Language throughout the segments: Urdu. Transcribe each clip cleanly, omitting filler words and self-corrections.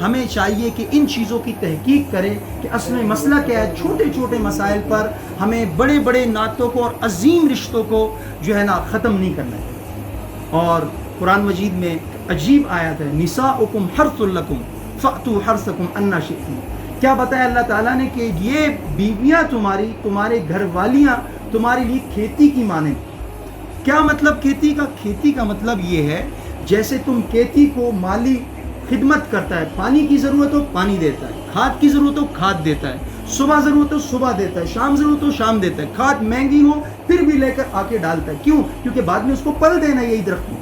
ہمیں چاہیے کہ ان چیزوں کی تحقیق کرے کہ اصل میں مسئلہ کیا ہے. چھوٹے چھوٹے مسائل پر ہمیں بڑے بڑے نعتوں کو اور عظیم رشتوں کو جو ہے نا ختم نہیں کرنا ہے. اور قرآن مجید میں عجیب آیت ہے, نساؤکم حرث لکم فأتوا حرثکم انا شئتم. کیا بتایا اللہ تعالیٰ نے کہ یہ بیویاں تمہاری, تمہارے گھر والیاں تمہارے لیے کھیتی کی مانند. کیا مطلب کھیتی کا؟ کھیتی کا مطلب یہ ہے جیسے تم کھیتی کو مالی خدمت کرتا ہے, پانی کی ضرورت ہو پانی دیتا ہے, کھاد کی ضرورت ہو کھاد دیتا ہے, صبح ضرورت ہو صبح دیتا ہے, شام ضرورت ہو شام دیتا ہے, کھاد مہنگی ہو پھر بھی لے کر آ کے ڈالتا ہے. کیوں؟ کیونکہ بعد میں اس کو پل دینا یہی درخت میں.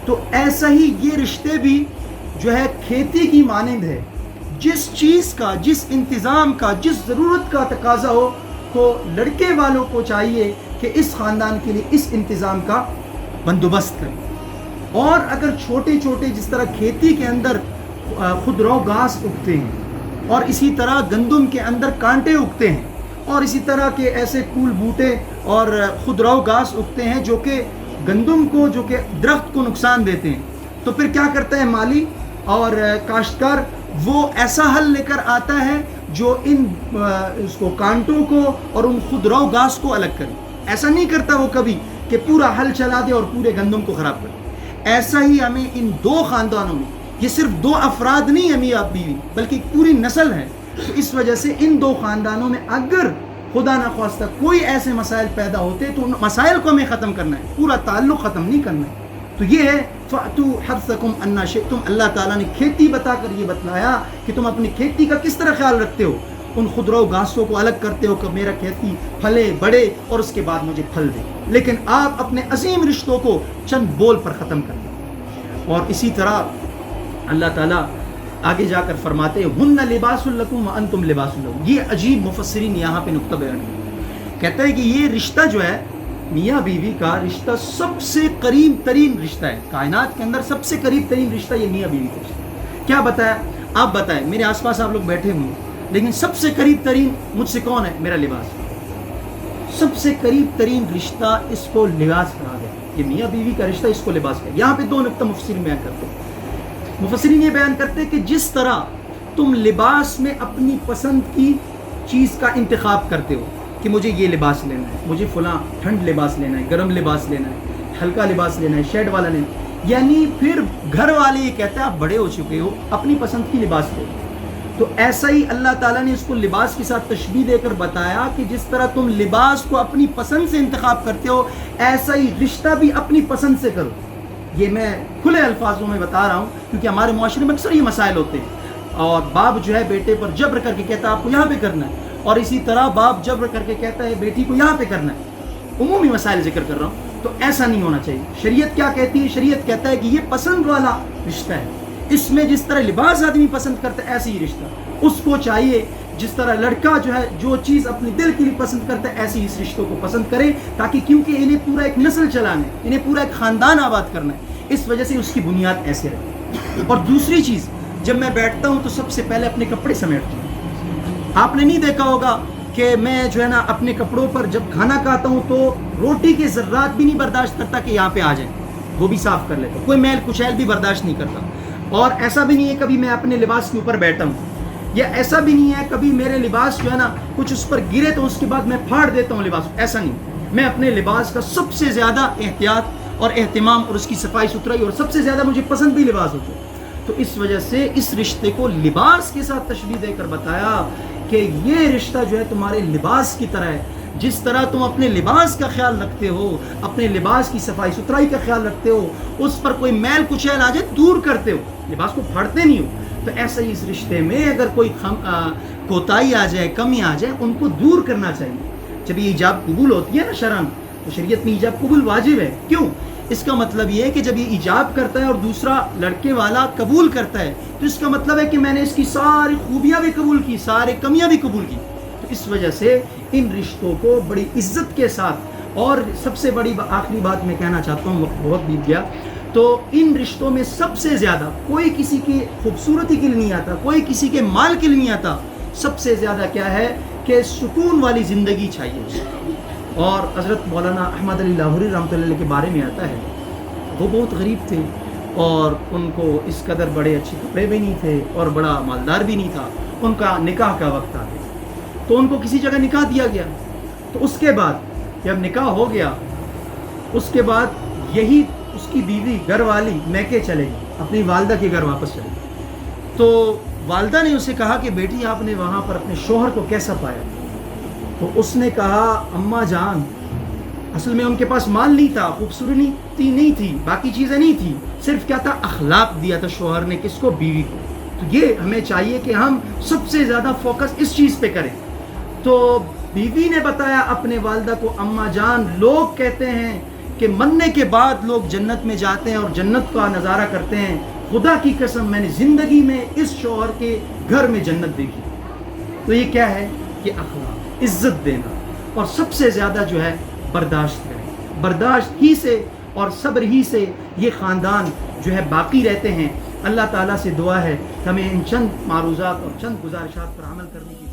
تو ایسا ہی یہ رشتے بھی جو ہے کھیتی کی مانند ہے. جس چیز کا, جس انتظام کا, جس ضرورت کا تقاضا ہو تو لڑکے والوں کو چاہیے کہ اس خاندان کے لیے اس انتظام کا بندوبست کریں. اور اگر چھوٹے چھوٹے جس طرح کھیتی کے اندر خودرو گھاس اگتے ہیں اور اسی طرح گندم کے اندر کانٹے اگتے ہیں اور اسی طرح کے ایسے پھول بوٹے اور خودرو گھاس اگتے ہیں جو کہ گندم کو, جو کہ درخت کو نقصان دیتے ہیں, تو پھر کیا کرتا ہے مالی اور کاشتکار؟ وہ ایسا حل لے کر آتا ہے جو ان اس کو کانٹوں کو اور ان خودرو گھاس کو الگ کرے. ایسا نہیں کرتا وہ کبھی کہ پورا حل چلا دے اور پورے گندم کو خراب کر. ایسا ہی ہمیں ان دو خاندانوں میں, یہ صرف دو افراد نہیں ہیں میاں بیوی بلکہ ایک پوری نسل ہے, تو اس وجہ سے ان دو خاندانوں میں اگر خدا نخواستہ کوئی ایسے مسائل پیدا ہوتے تو ان مسائل کو ہمیں ختم کرنا ہے, پورا تعلق ختم نہیں کرنا ہے. تو یہ ہے فَأْتُوا حَرْثَكُمْ أَنَّا شِئْتُمْ. اللہ تعالیٰ نے کھیتی بتا کر یہ بتلایا کہ تم اپنی کھیتی کا کس طرح خیال رکھتے ہو, ان خودرو گھاسوں کو الگ کرتے ہو کہ میرا کھیتی پھلے بڑے اور اس کے بعد مجھے پھل دے, لیکن آپ اپنے عظیم رشتوں کو چند بول پر ختم کر دیں. اور اسی طرح اللہ تعالیٰ آگے جا کر فرماتے ہیں ہن لباس لکم وانتم لباس لہم. یہ عجیب مفسرین یہاں پہ نقطہ بیان کہتا ہے کہ یہ رشتہ جو ہے میاں بیوی کا رشتہ سب سے قریب ترین رشتہ ہے. کائنات کے اندر سب سے قریب ترین رشتہ یہ میاں بیوی کا رشتہ. کیا بتایا؟ آپ بتائیں, میرے آس پاس آپ لوگ بیٹھے ہوئے لیکن سب سے قریب ترین مجھ سے کون ہے؟ میرا لباس. سب سے قریب ترین رشتہ اس کو لباس کہا گیا. یہ میاں بیوی کا رشتہ اس کو لباس کہا. یہاں پہ دو نقطہ مفسرین بیان کرتے ہیں. مفسرین یہ بیان کرتے ہیں کہ جس طرح تم لباس میں اپنی پسند کی چیز کا انتخاب کرتے ہو کہ مجھے یہ لباس لینا ہے, مجھے فلاں ٹھنڈ لباس لینا ہے, گرم لباس لینا ہے, ہلکا لباس لینا ہے, شیڈ والا لینا ہے, یعنی پھر گھر والے یہ کہتے ہیں آپ بڑے ہو چکے ہو اپنی پسند کی لباس لو. تو ایسا ہی اللہ تعالیٰ نے اس کو لباس کے ساتھ تشبیہ دے کر بتایا کہ جس طرح تم لباس کو اپنی پسند سے انتخاب کرتے ہو ایسا ہی رشتہ بھی اپنی پسند سے کرو. یہ میں کھلے الفاظوں میں بتا رہا ہوں کیونکہ ہمارے معاشرے میں اکثر یہ مسائل ہوتے ہیں, اور باپ جو ہے بیٹے پر جبر کر کے کہتا ہے آپ کو یہاں پہ کرنا ہے, اور اسی طرح باپ جبر کر کے کہتا ہے بیٹی کو یہاں پہ کرنا ہے. عمومی مسائل ذکر کر رہا ہوں. تو ایسا نہیں ہونا چاہیے. شریعت کیا کہتی ہے؟ شریعت کہتا ہے کہ یہ پسند والا رشتہ ہے. اس میں جس طرح لباس آدمی پسند کرتا ہے ایسے ہی رشتہ اس کو چاہیے. جس طرح لڑکا جو ہے جو چیز اپنے دل کے لیے پسند کرتا ہے ایسے ہی اس رشتوں کو پسند کرے, تاکہ کیونکہ انہیں پورا ایک نسل چلانا ہے, انہیں پورا ایک خاندان آباد کرنا ہے, اس وجہ سے اس کی بنیاد ایسے رہے. اور دوسری چیز, جب میں بیٹھتا ہوں تو سب سے پہلے اپنے کپڑے سمیٹتا ہوں. آپ نے نہیں دیکھا ہوگا کہ میں جو ہے نا اپنے کپڑوں پر جب کھانا کھاتا ہوں تو روٹی کے ذرات بھی نہیں برداشت کرتا کہ یہاں پہ آ جائیں, وہ بھی صاف کر لیتا ہوں. کوئی میل کچیل بھی برداشت نہیں کرتا. اور ایسا بھی نہیں ہے کبھی میں اپنے لباس کے اوپر بیٹھا ہوں, یا ایسا بھی نہیں ہے کبھی میرے لباس جو ہے نا کچھ اس پر گرے تو اس کے بعد میں پھاڑ دیتا ہوں لباس. ایسا نہیں. میں اپنے لباس کا سب سے زیادہ احتیاط اور اہتمام اور اس کی صفائی ستھرائی, اور سب سے زیادہ مجھے پسند بھی لباس ہوتا ہے. تو اس وجہ سے اس رشتے کو لباس کے ساتھ تشبیہ دے کر بتایا کہ یہ رشتہ جو ہے تمہارے لباس کی طرح ہے. جس طرح تم اپنے لباس کا خیال رکھتے ہو, اپنے لباس کی صفائی ستھرائی کا خیال رکھتے ہو, اس پر کوئی میل کچیل آ جائے دور کرتے ہو, لباس کو پھاڑتے نہیں ہو, تو ایسا ہی اس رشتے میں اگر کوئی کوتاہی آ جائے, کمی آ جائے, ان کو دور کرنا چاہیے. جب یہ ایجاب قبول ہوتی ہے نا شرعاً, تو شریعت میں ایجاب قبول واجب ہے. کیوں؟ اس کا مطلب یہ ہے کہ جب یہ ایجاب کرتا ہے اور دوسرا لڑکے والا قبول کرتا ہے تو اس کا مطلب ہے کہ میں نے اس کی ساری خوبیاں بھی قبول کی, سارے کمیاں بھی قبول کی. تو اس وجہ سے ان رشتوں کو بڑی عزت کے ساتھ, اور سب سے بڑی آخری بات میں کہنا چاہتا ہوں, وقت بہت بیت گیا, تو ان رشتوں میں سب سے زیادہ کوئی کسی کی خوبصورتی کے لیے نہیں آتا, کوئی کسی کے مال کے لیے نہیں آتا. سب سے زیادہ کیا ہے کہ سکون والی زندگی چاہیے اسے. اور حضرت مولانا احمد علی لاہوری رحمۃ اللہ علیہ کے بارے میں آتا ہے, وہ بہت غریب تھے اور ان کو اس قدر بڑے اچھے کپڑے بھی نہیں تھے اور بڑا مالدار بھی نہیں تھا. ان کا نکاح کا وقت آ گیا تو ان کو کسی جگہ نکاح دیا گیا. تو اس کے بعد جب نکاح ہو گیا اس کے بعد یہی اس کی بیوی گھر والی میکے چلے گی, اپنی والدہ کے گھر واپس چلے گی. تو والدہ نے اسے کہا کہ بیٹی آپ نے وہاں پر اپنے شوہر کو کیسا پایا؟ تو اس نے کہا اماں جان اصل میں ان کے پاس مال نہیں تھا, خوبصورتی نہیں تھی, باقی چیزیں نہیں تھی, صرف کیا تھا اخلاق دیا تھا شوہر نے کس کو؟ بیوی کو. تو یہ ہمیں چاہیے کہ ہم سب سے زیادہ فوکس اس چیز پہ کریں. تو بیوی نے بتایا اپنے والدہ کو اماں جان لوگ کہتے ہیں کہ مرنے کے بعد لوگ جنت میں جاتے ہیں اور جنت کا نظارہ کرتے ہیں, خدا کی قسم میں نے زندگی میں اس شوہر کے گھر میں جنت دیکھی. تو یہ کیا ہے کہ اخلاق, عزت دینا, اور سب سے زیادہ جو ہے برداشت کریں. برداشت ہی سے اور صبر ہی سے یہ خاندان جو ہے باقی رہتے ہیں. اللہ تعالیٰ سے دعا ہے ہمیں ان چند معروضات اور چند گزارشات پر عمل کرنے کی